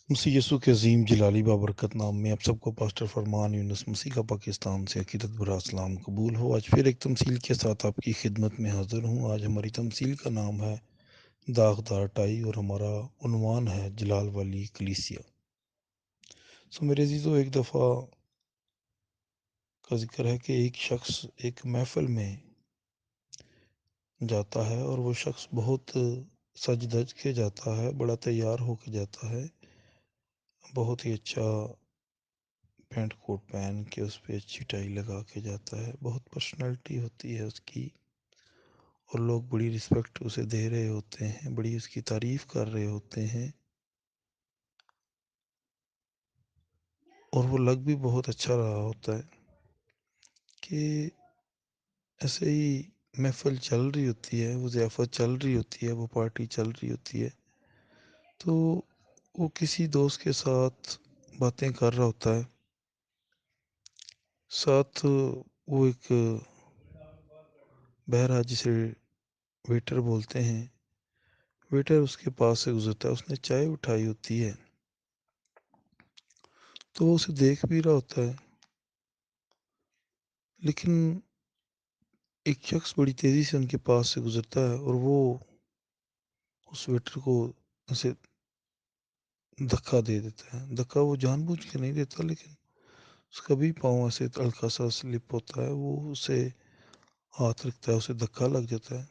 مسیح یسوع کے عظیم جلالی بابرکت نام میں آپ سب کو پاسٹر فرمان یونس مسیح کا پاکستان سے عقیدت برا اسلام قبول ہو۔ آج پھر ایک تمثیل کے ساتھ آپ کی خدمت میں حاضر ہوں۔ آج ہماری تمثیل کا نام ہے داغدار ٹائی اور ہمارا عنوان ہے جلال والی کلیسیا۔ میرے عزیزو، ایک دفعہ کا ذکر ہے کہ ایک شخص ایک محفل میں جاتا ہے اور وہ شخص بہت سج دج کے جاتا ہے، بڑا تیار ہو کے جاتا ہے، بہت ہی اچھا پینٹ کوٹ پہن کے اس پہ اچھی ٹائی لگا کے جاتا ہے، بہت پرسنالٹی ہوتی ہے اس کی اور لوگ بڑی رسپیکٹ اسے دے رہے ہوتے ہیں، بڑی اس کی تعریف کر رہے ہوتے ہیں اور وہ لگ بھی بہت اچھا رہا ہوتا ہے کہ ایسے ہی محفل چل رہی ہوتی ہے، وہ ضیافت چل رہی ہوتی ہے، وہ پارٹی چل رہی ہوتی ہے، تو وہ کسی دوست کے ساتھ باتیں کر رہا ہوتا ہے، ساتھ وہ ایک بہرہ جسے ویٹر بولتے ہیں، ویٹر اس کے پاس سے گزرتا ہے، اس نے چائے اٹھائی ہوتی ہے تو وہ اسے دیکھ بھی رہا ہوتا ہے، لیکن ایک شخص بڑی تیزی سے ان کے پاس سے گزرتا ہے اور وہ اس ویٹر کو اسے دھکا دے دیتا ہے۔ دھکا وہ جان بوجھ کے نہیں دیتا، لیکن اس کا بھی پاؤں ایسے ہلکا سا سلپ ہوتا ہے، وہ اسے ہاتھ رکھتا ہے، اسے دھکا لگ جاتا ہے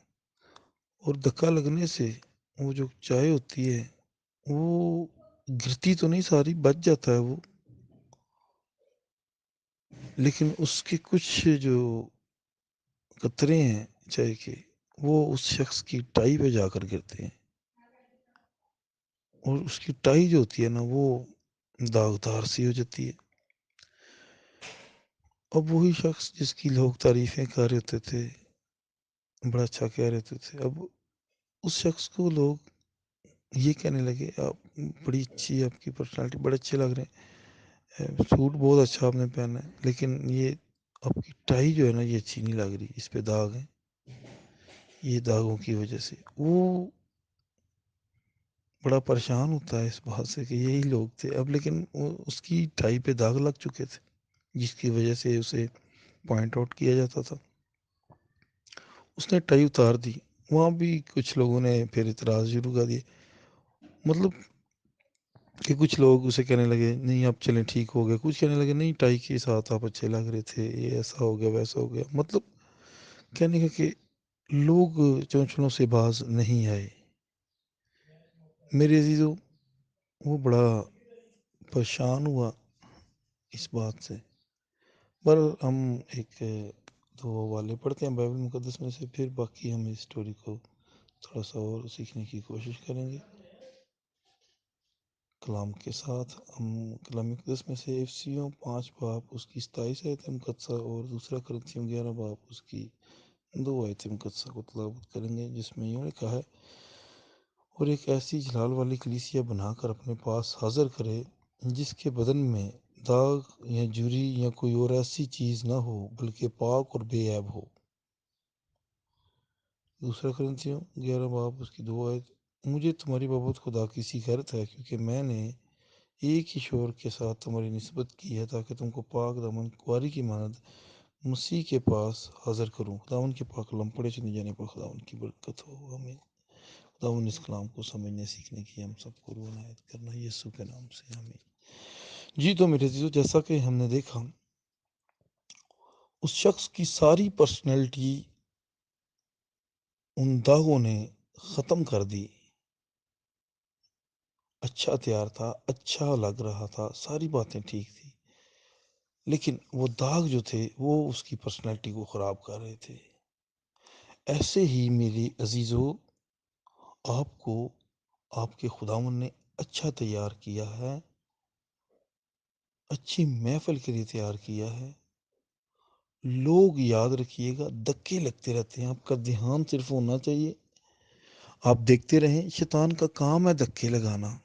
اور دھکا لگنے سے وہ جو چائے ہوتی ہے وہ گرتی تو نہیں، ساری بچ جاتا ہے وہ، لیکن اس کے کچھ جو قطرے ہیں چائے کے وہ اس شخص کی ٹائی پہ جا کر گرتے ہیں اور اس کی ٹائی جو ہوتی ہے نا وہ داغدار سی ہو جاتی ہے۔ اب وہی شخص جس کی لوگ تعریفیں کر رہے ہوتے تھے، بڑا اچھا کہہ رہے ہوتے تھے، اب اس شخص کو لوگ یہ کہنے لگے آپ بڑی اچھی، آپ کی پرسنالٹی بڑے اچھے لگ رہے ہیں، سوٹ بہت اچھا آپ نے پہنا ہے، لیکن یہ آپ کی ٹائی جو ہے نا یہ اچھی نہیں لگ رہی، اس پہ داغ ہیں، یہ داغوں کی وجہ سے وہ بڑا پریشان ہوتا ہے اس بات سے کہ یہی لوگ تھے اب، لیکن وہ اس کی ٹائی پہ داغ لگ چکے تھے جس کی وجہ سے اسے پوائنٹ آؤٹ کیا جاتا تھا۔ اس نے ٹائی اتار دی، وہاں بھی کچھ لوگوں نے پھر اعتراض شروع کر دیے، مطلب کہ کچھ لوگ اسے کہنے لگے نہیں آپ چلیں ٹھیک ہو گئے، کچھ کہنے لگے نہیں ٹائی کے ساتھ آپ اچھے لگ رہے تھے، یہ ایسا ہو گیا ویسا ہو گیا، مطلب کہنے کا کہ لوگ چونچلوں سے باز نہیں آئے۔ میرے عزیزو، وہ بڑا پریشان ہوا اس بات سے، پر ہم ایک دو والے پڑھتے ہیں بائبل مقدس میں سے، پھر باقی ہم اس سٹوری کو تھوڑا سا اور سیکھنے کی کوشش کریں گے کلام کے ساتھ۔ ہم کلام مقدس میں سے افسیوں 5 باب اس کی 27 آیت مقدسہ اور دوسرا کرنتھیوں 11 باب اس کی 2 آیت مقدسہ کو تلاوت کریں گے، جس میں یوں لکھا ہے، اور ایک ایسی جلال والی کلیسیا بنا کر اپنے پاس حاضر کرے جس کے بدن میں داغ یا جری یا کوئی اور ایسی چیز نہ ہو، بلکہ پاک اور بے عیب ہو۔ دوسرا کرنتھیوں 11 باب اس کی 2 آیت، مجھے تمہاری بابت خدا کی سی غیرت ہے، کیونکہ میں نے ایک ہی شور کے ساتھ تمہاری نسبت کی ہے، تاکہ تم کو پاک دامن کواری کی مانند مسیح کے پاس حاضر کروں۔ خداوند کے پاک کلام پڑھے چنے جانے پر خداوند کی برکت ہو، آمین۔ خداوند اس کلام کو سمجھنے سیکھنے کی ہم سب کو روح عنایت کرنا، یسوع کے نام سے، آمین۔ جی تو میرے عزیزو، جیسا کہ ہم نے دیکھا اس شخص کی ساری پرسنالٹی ان داغوں نے ختم کر دی، اچھا تیار تھا، اچھا لگ رہا تھا، ساری باتیں ٹھیک تھی، لیکن وہ داغ جو تھے وہ اس کی پرسنالٹی کو خراب کر رہے تھے۔ ایسے ہی میری عزیزو، آپ کو آپ کے خداوند نے اچھا تیار کیا ہے، اچھی محفل کے لیے تیار کیا ہے۔ لوگ یاد رکھیے گا دھکے لگتے رہتے ہیں، آپ کا دھیان صرف ہونا چاہیے، آپ دیکھتے رہیں، شیطان کا کام ہے دھکے لگانا۔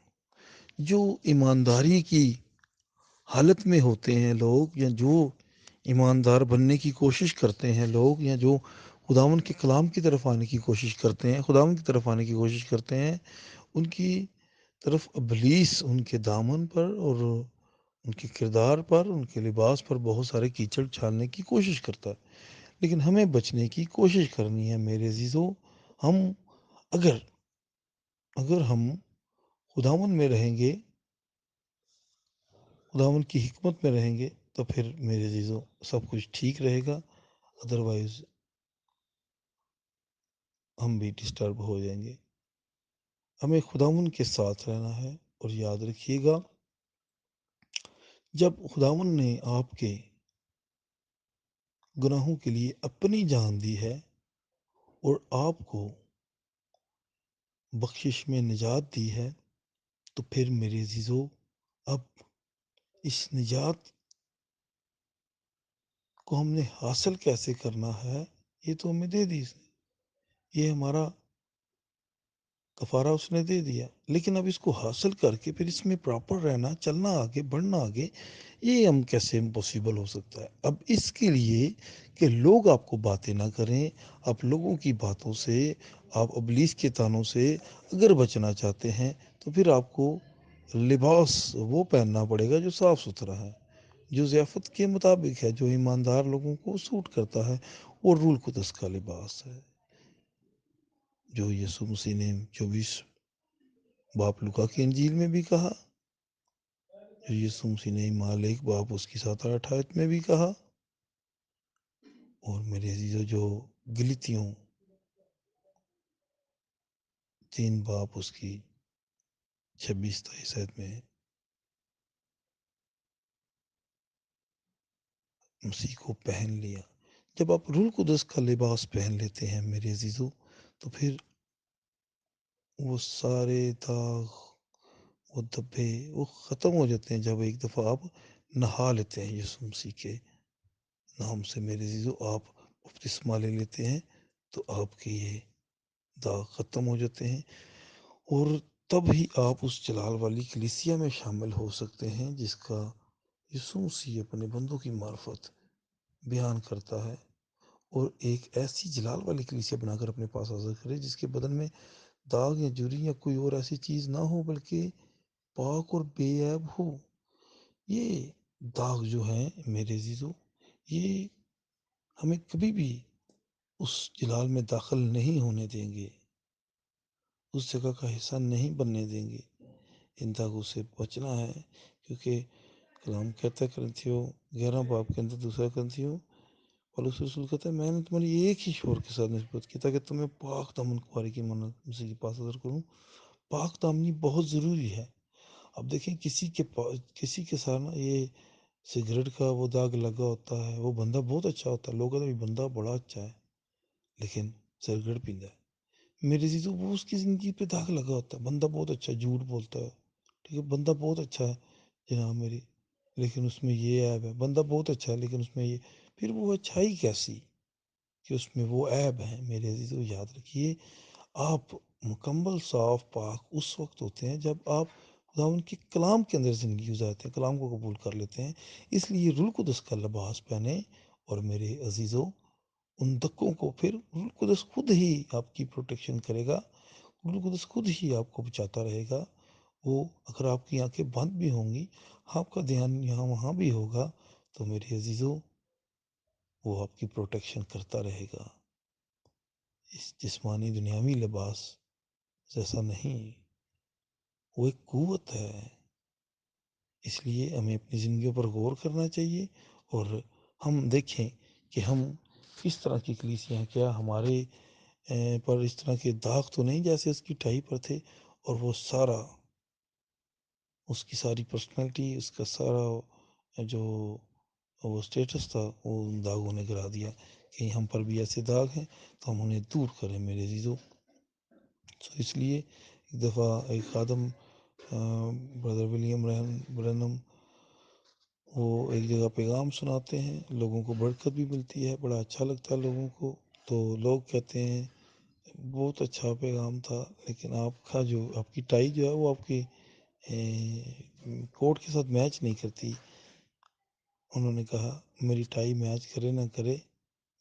جو ایمانداری کی حالت میں ہوتے ہیں لوگ، یا جو ایماندار بننے کی کوشش کرتے ہیں لوگ، یا جو خداوند کے کلام کی طرف آنے کی کوشش کرتے ہیں، خداوند کی طرف آنے کی کوشش کرتے ہیں، ان کی طرف ابلیس ان کے دامن پر اور ان کے کردار پر، ان کے لباس پر بہت سارے کیچڑ چھالنے کی کوشش کرتا ہے، لیکن ہمیں بچنے کی کوشش کرنی ہے میرے عزیزو۔ ہم اگر اگر ہم خداوند میں رہیں گے، خداوند کی حکمت میں رہیں گے، تو پھر میرے عزیزو سب کچھ ٹھیک رہے گا، ادروائز ہم بھی ڈسٹرب ہو جائیں گے۔ ہمیں خداوند کے ساتھ رہنا ہے، اور یاد رکھیے گا، جب خداوند نے آپ کے گناہوں کے لیے اپنی جان دی ہے اور آپ کو بخشش میں نجات دی ہے، تو پھر میرے عزیزو اب اس نجات کو ہم نے حاصل کیسے کرنا ہے؟ یہ تو ہمیں دے دی اس نے، یہ ہمارا کفارہ اس نے دے دیا، لیکن اب اس کو حاصل کر کے پھر اس میں پراپر رہنا، چلنا آگے، بڑھنا آگے، یہ ہم کیسے امپوسیبل ہو سکتا ہے؟ اب اس کے لیے کہ لوگ آپ کو باتیں نہ کریں، آپ لوگوں کی باتوں سے، آپ ابلیس کے تانوں سے اگر بچنا چاہتے ہیں، تو پھر آپ کو لباس وہ پہننا پڑے گا جو صاف ستھرا ہے، جو ضیافت کے مطابق ہے، جو ایماندار لوگوں کو سوٹ کرتا ہے، وہ روح القدس کا لباس ہے، جو یسوع مسیح نے 24 باپ لوکا کی انجیل میں بھی کہا، جو یسوع مسیح نے مالک باپ اس کی 7-8 میں بھی کہا، اور میرے عزیزو جو گلتیوں 3 باپ اس کی 26-27 میں مسیح کو پہن لیا۔ جب آپ روح القدس کا لباس پہن لیتے ہیں میرے عزیزو، تو پھر وہ سارے داغ، وہ دھبے، وہ ختم ہو جاتے ہیں جب ایک دفعہ آپ نہا لیتے ہیں یسوع مسیح کے نام سے میرے عزیزو، آپ بپتسمہ لے لیتے ہیں، تو آپ کے یہ داغ ختم ہو جاتے ہیں، اور تب ہی آپ اس جلال والی کلیسیا میں شامل ہو سکتے ہیں جس کا یسوع مسیح اپنے بندوں کی معرفت بیان کرتا ہے، اور ایک ایسی جلال والی کلیسیا بنا کر اپنے پاس حاضر کرے جس کے بدن میں داغ یا جری یا کوئی اور ایسی چیز نہ ہو، بلکہ پاک اور بے عیب ہو۔ یہ داغ جو ہیں میرے عزیزو، یہ ہمیں کبھی بھی اس جلال میں داخل نہیں ہونے دیں گے، اس جگہ کا حصہ نہیں بننے دیں گے، ان داغوں سے بچنا ہے، کیونکہ کلام کہتا ہے کرنتھیوں 11 باب کے اندر 2 کرنتھیوں پولس رسول کہتا ہے، میں نے تمہاری ایک ہی شور کے ساتھ نسبت کی تاکہ تمہیں پاک دامن کھواری کی منت مسیح کے پاس حاضر کروں۔ پاک دامنی بہت ضروری ہے۔ اب دیکھیں کسی کے ساتھ نا یہ سگریٹ کا وہ داغ لگا ہوتا ہے، وہ بندہ بہت اچھا ہوتا ہے، لوگ کہتے ہیں بندہ بڑا اچھا ہے، لیکن سگریٹ پیندا ہے، میرے عزیزو وہ اس کی زندگی پہ داغ لگا ہوتا ہے، بندہ بہت اچھا ہے، جھوٹ بولتا ہے، ٹھیک ہے، بندہ بہت اچھا ہے جناب میری، لیکن اس میں یہ عیب ہے، بندہ بہت اچھا ہے لیکن اس میں یہ، پھر وہ اچھائی کیسی کہ اس میں وہ عیب ہے؟ میرے عزیزو یاد رکھیے، آپ مکمل صاف پاک اس وقت ہوتے ہیں جب آپ خداوند کے کلام کے اندر زندگی گزارتے ہیں، کلام کو قبول کر لیتے ہیں، اس لیے روح القدس کا لباس پہنیں، اور میرے عزیزو ان دکوں کو پھر روح القدس خود ہی آپ کی پروٹیکشن کرے گا، روح القدس خود ہی آپ کو بچاتا رہے گا، وہ اگر آپ کی آنکھیں بند بھی ہوں گی، آپ کا دھیان یہاں وہاں بھی ہوگا، تو میرے عزیزو وہ آپ کی پروٹیکشن کرتا رہے گا، اس جسمانی دنیاوی لباس جیسا نہیں، وہ ایک قوت ہے، اس لیے ہمیں اپنی زندگیوں پر غور کرنا چاہیے، اور ہم دیکھیں کہ ہم کس طرح کی کلیسیاں ہیں، کیا ہمارے پر اس طرح کے داغ تو نہیں جیسے اس کی ٹائی پر تھے، اور وہ سارا اس کی ساری پرسنالٹی، اس کا سارا جو وہ اسٹیٹس تھا وہ ان داغوں نے گرا دیا، کہیں ہم پر بھی ایسے داغ ہیں تو ہم انہیں دور کریں میرے عزیزو۔ تو اس لیے ایک دفعہ ایک خادم بردر ولیم برنم وہ ایک جگہ پیغام سناتے ہیں، لوگوں کو برکت بھی ملتی ہے، بڑا اچھا لگتا ہے لوگوں کو، تو لوگ کہتے ہیں بہت اچھا پیغام تھا، لیکن آپ کا جو آپ کی ٹائی جو ہے وہ آپ کی کوٹ کے ساتھ میچ نہیں کرتی۔ انہوں نے کہا میری ٹائی میچ کرے نہ کرے،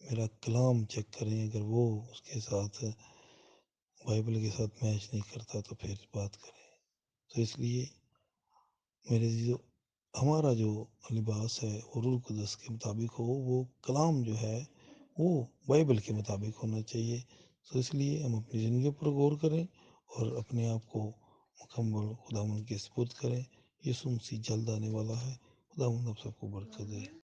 میرا کلام چیک کریں، اگر وہ اس کے ساتھ بائبل کے ساتھ میچ نہیں کرتا تو پھر بات کریں۔ تو اس لیے میرے جو ہمارا جو لباس ہے وہ روح القدس کے مطابق ہو، وہ کلام جو ہے وہ بائبل کے مطابق ہونا چاہیے. تو اس لیے ہم اپنی زندگی پر غور کریں اور اپنے آپ کو مکمل خداوند کے سپرد کریں. یسوع مسیح جلد آنے والا ہے. خداوند آپ سب کو برکت دے.